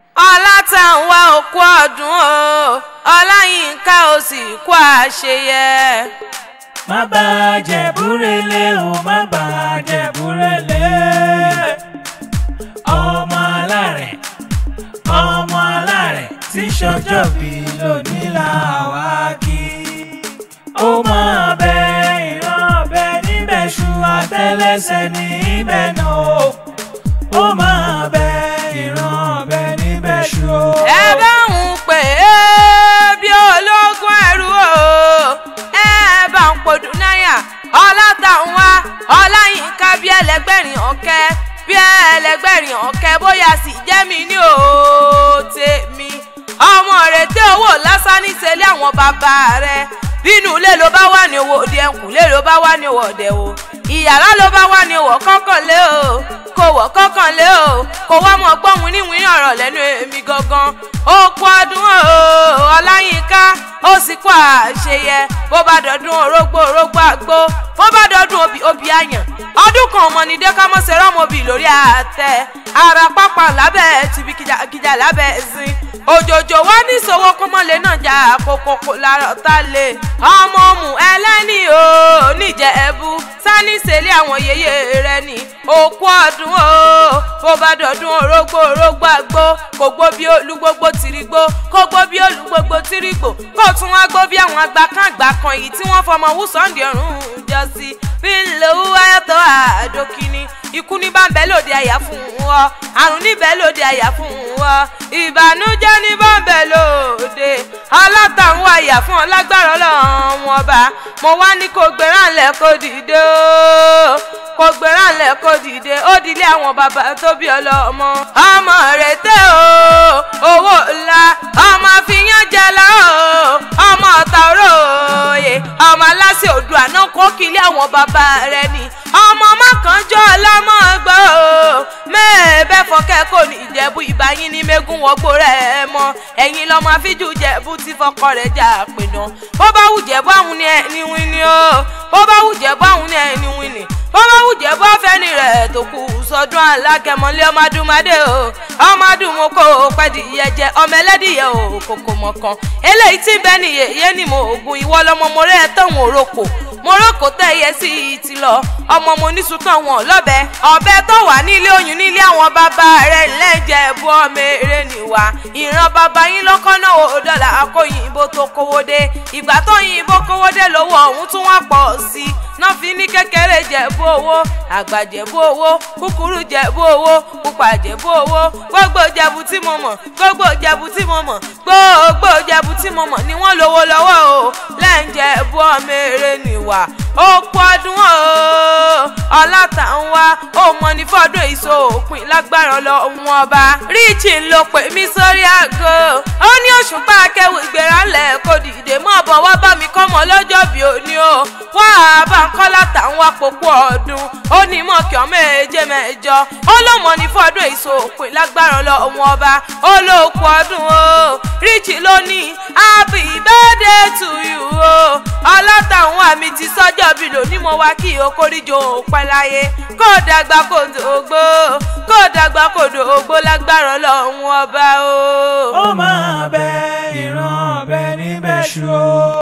Ọlátànwá òkú ọdún o, Ọláyínká ó sì kú àṣeyẹ. Má bà Jẹ̀bú-rẹ̀lẹ̀ o, má bà Jẹ̀bú-rẹ̀lẹ̀. Ọmọ alárẹ̀ tí ṣọjọ́ bí lónìí là wá kí. Ó máa bẹ ìran ọbẹ̀ níbẹ̀ ṣu àtẹ́lẹsẹ̀ níbẹ̀ náà o. Ó máa bẹ ìran ọbẹ̀ níbẹ̀ ṣu o. Ẹ bá ń pè é bí ológun ẹrú o, ẹ bá ń pòdù náyà. Ọlátànwá Ọláyínká bí ẹlẹgbẹ̀rin ọ̀kẹ́, bí ẹlẹgbẹ̀rin ọ̀kẹ́ bóyá sì jẹ́ mi ní tèmi. Ọmọ rẹ̀ tẹ owó lásán ní tẹ́lẹ̀ àwọn bàbá rẹ̀. Bínú ilé ló bá wà ní owó òde, ẹ̀kúnlé ló bá wà ní owó òde o. Ìyàrá ló bá wà ní owó kọ́kànlé o, kò wọ̀ kọ́kànlé o. Kò wá mọ̀ gbọ́ wíníwíní ọ̀rọ̀ lẹ́nu èmi gangan. Ó kú ọdún o, Ọláyínká ó sì kú àṣeyẹ. Bó bá dọdún orógbó àgbó, bó bá dọdún obì àyàn. Ọdún kan ọmọ ní dẹ́ka mọ́ ṣe rọ́mọbì lórí àtẹ. Ara pápá lábẹ́ tìbí kìjàkìjà lábẹ́ ẹ̀sìn. Òjòjò wá ní ìṣòwò kọ́mọ́lé náà jà kókó lára ọ̀tá lè. Ọmọ mù ẹlẹ́ni o níjẹ̀bú sani ṣẹlẹ̀ àwọn yeye rẹ̀ ni. Òkú ọdún o, bó bá dọdún orógbó àgbó. Kò gbó bí olúgbógbó tìrìgbó, kò gbó bí olúgbógbó tìrìgbó. Kò tún wá gbó bí àwọn àgbà kan yìí tí wọ́n fọmọ wú Sunday ọ̀run jọ sí. Bí ń lo ayọ́tọ̀ àdókìní. Ikú ní bá ń bẹ lóde àyà fún ọ, àrùn níbẹ̀ lóde àyà fún ọ, ìbànújẹ́ ní bá ń bẹ lóde. Ọlátànwá àyà fún ọ lágbára Ọlọ́run ọba. Mo wá ní kó gbéranlẹ̀ kó dìde o, kó gbéranlẹ̀ kó dìde. Ó dilé àwọn bàbá tó bí ọlọ́mọ. Ọmọ rẹ̀ tẹ́ o, owó ńlá. Ọmọ àfihàn jẹlá o, ọmọ ọ̀tà òróòyè. Ọmọ aláṣẹ odò àná kó kílé àwọn bàbá rẹ̀ ni. Ọmọ mọ́kànjọ́ ọlọ́mọ gbọ́ o, mẹ́ẹ̀ẹ́bẹ́ fọkẹ́ kò ní Ìjẹ̀bú ìbáyín ní mẹ́gùn wọ́gbó rẹ̀ mọ́. Ẹ̀yin lọ́mọ àfíjù Jẹ̀bú tí fọkọ rẹ̀ jà pinnu. Bó bá wù Jẹ̀bú àwọn ni ẹni wí ni o, bó bá wù Jẹ̀bú àwọn ni ẹni wí ni. Bó bá wù Jẹ̀bú afẹ́ni rẹ̀ tó kù sọdún alákẹ́mọ́lé ọmọdúnmadé o. Ọmọdúnmọ́kò pẹ́dìyẹ jẹ ọmọ ẹlẹ́dìyẹ o kòkò mọ̀kan. Eléyìí tí bẹ́ẹ̀ ni yèyé ni mo ògùn ìwọ lọmọ mo rẹ̀ tẹ̀wọ̀n òrokò. Mo rókò tẹ̀yẹ sí ti lọ. Ọmọ mo ní sùtàn wọn lọ́bẹ. Ọ̀bẹ tó wà nílé oyún nílé àwọn bàbá rẹ̀ lẹ́jẹ̀bú ọmọ eré nìwà. Ìran bàbá yín lọ́kọ́ náà ó dọ́là akóyìnbó tó kówó dé. Ìgbà tó yìnbó kówó dé lówó ọ̀hún tún wá pọ̀ sí. Náà fi ní kékeré Jẹ̀bú owó, àgbà Jẹ̀bú owó, kúkúrú Jẹ̀bú owó, pupa Jẹ̀bú owó. Gbogbo Jẹ̀bú tí mo mọ̀, gbogbo Jẹ̀bú tí mo mọ̀, gbogbo Jẹ̀bú tí mo mọ̀ ni wọ́n lówó lọ́wọ́ o. Lẹ́jẹ̀bú ọmọ eré nìwà. Ó kú ọdún o, Ọlátànwá ó mọ ní fọ́dún ìṣòpin lágbára Ọlọ́run ọba. Ríchì ń lo pè mí sórí àgọ́. Ó ní Òṣùpá akẹ́wò ìgbéranlẹ̀ kò dìde mọ́ bọ̀ wá bá mi kọ́mọ lọ́jọ́ bí òní o. Wá bá ń kọ́ Ọlátànwá pòpò ọdún. Ó ní mọ̀kì ọmọ èje mẹ́jọ. Ó ló mọ ní fọ́dún ìṣòpin lágbára Ọlọ́run ọba. Ó ló kú ọdún o. Ríchì ló ní happy birthday to you o. Ọlátànwá mi ti sọ́jọ́ bí lónìí mo wá kí o kórìjọ pẹ́ láyé. Kó dàgbà kó dògbó, kó dàgbà kó dògbó lágbára Ọlọ́run ọba o. Ó máa bẹ ìran ọbẹ̀ níbẹ̀ ṣu o.